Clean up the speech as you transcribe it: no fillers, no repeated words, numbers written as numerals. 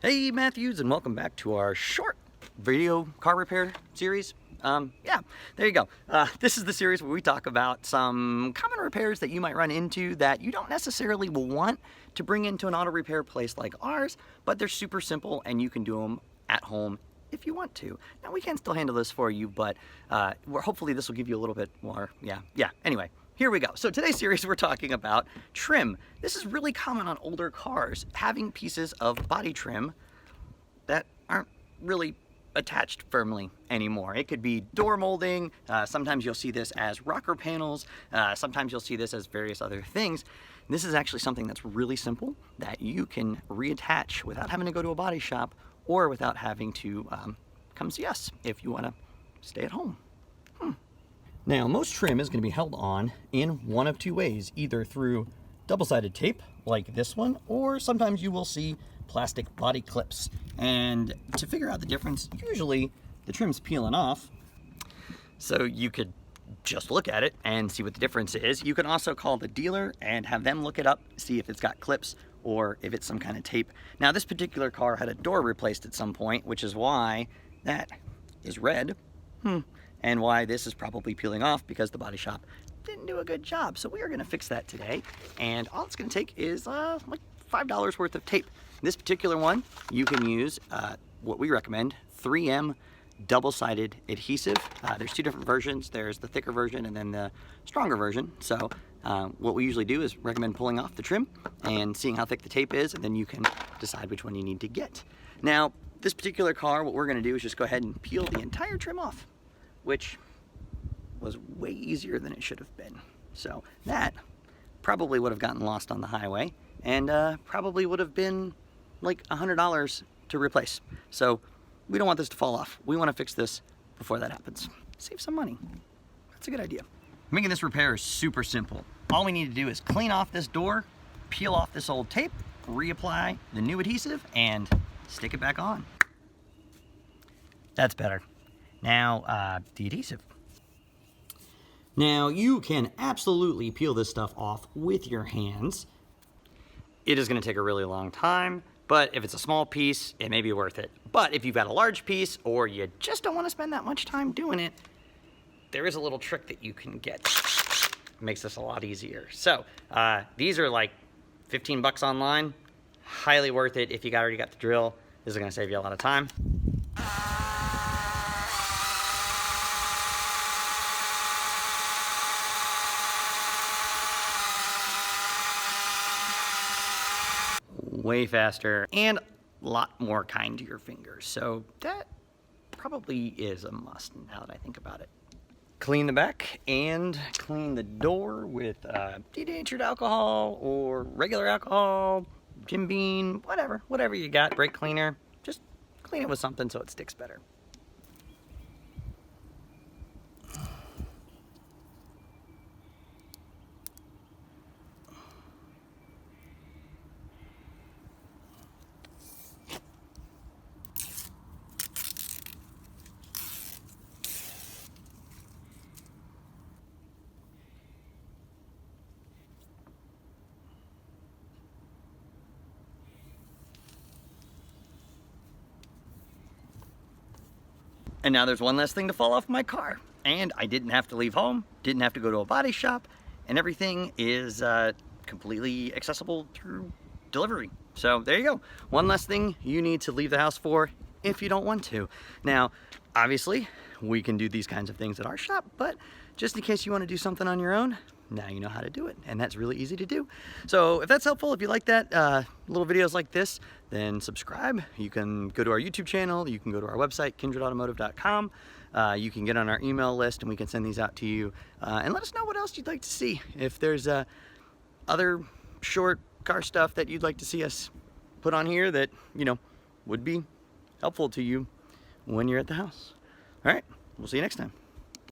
Hey Matthews, and welcome back to our short video car repair series. Yeah, there you go. This is the series where we talk about some common repairs that you might run into that you don't necessarily want to bring into an auto repair place like ours, but they're super simple and you can do them at home if you want to. Now we can still handle this for you, but hopefully this will give you a little bit more, anyway. Here we go. So today's series we're talking about trim. This is really common on older cars, having pieces of body trim that aren't really attached firmly anymore. It could be door molding, sometimes you'll see this as rocker panels, sometimes you'll see this as various other things. This is actually something that's really simple that you can reattach without having to go to a body shop or without having to come see us if you want to stay at home. Now, most trim is going to be held on in one of two ways, either through double-sided tape like this one, or sometimes you will see plastic body clips. And to figure out the difference, usually the trim's peeling off, so you could just look at it and see what the difference is. You can also call the dealer and have them look it up, see if it's got clips or if it's some kind of tape. Now, this particular car had a door replaced at some point, which is why that is red. And why this is probably peeling off, because the body shop didn't do a good job. So we are going to fix that today, and all it's going to take is like $5 worth of tape. This particular one, you can use what we recommend, 3M double-sided adhesive. There's two different versions. There's the thicker version and then the stronger version. So what we usually do is recommend pulling off the trim and seeing how thick the tape is, and then you can decide which one you need to get. Now, this particular car, what we're going to do is just go ahead and peel the entire trim off, which was way easier than it should have been. So that probably would have gotten lost on the highway, and probably would have been like $100 to replace. So we don't want this to fall off. We want to fix this before that happens. Save some money. That's a good idea. Making this repair is super simple. All we need to do is clean off this door, peel off this old tape, reapply the new adhesive, and stick it back on. That's better. Now, the adhesive. Now, you can absolutely peel this stuff off with your hands. It is going to take a really long time, but if it's a small piece, it may be worth it. But if you've got a large piece, or you just don't want to spend that much time doing it, there is a little trick that you can get. It makes this a lot easier. So, these are like 15 bucks online. Highly worth it if you already got the drill. This is going to save you a lot of time. Way faster and a lot more kind to your fingers. So that probably is a must now that I think about it. Clean the back and clean the door with denatured alcohol or regular alcohol, Jim Beam, whatever you got, brake cleaner. Just clean it with something so it sticks better. And now there's one less thing to fall off my car. And I didn't have to leave home, didn't have to go to a body shop, and everything is completely accessible through delivery. So there you go. One less thing you need to leave the house for if you don't want to. Now, obviously, we can do these kinds of things at our shop, but just in case you want to do something on your own, now you know how to do it, and that's really easy to do. So if that's helpful, if you like that, little videos like this, then subscribe. You can go to our YouTube channel, you can go to our website, kindredautomotive.com. You can get on our email list and we can send these out to you. And let us know what else you'd like to see. If there's other short car stuff that you'd like to see us put on here that, would be helpful to you when you're at the house. All right, we'll see you next time.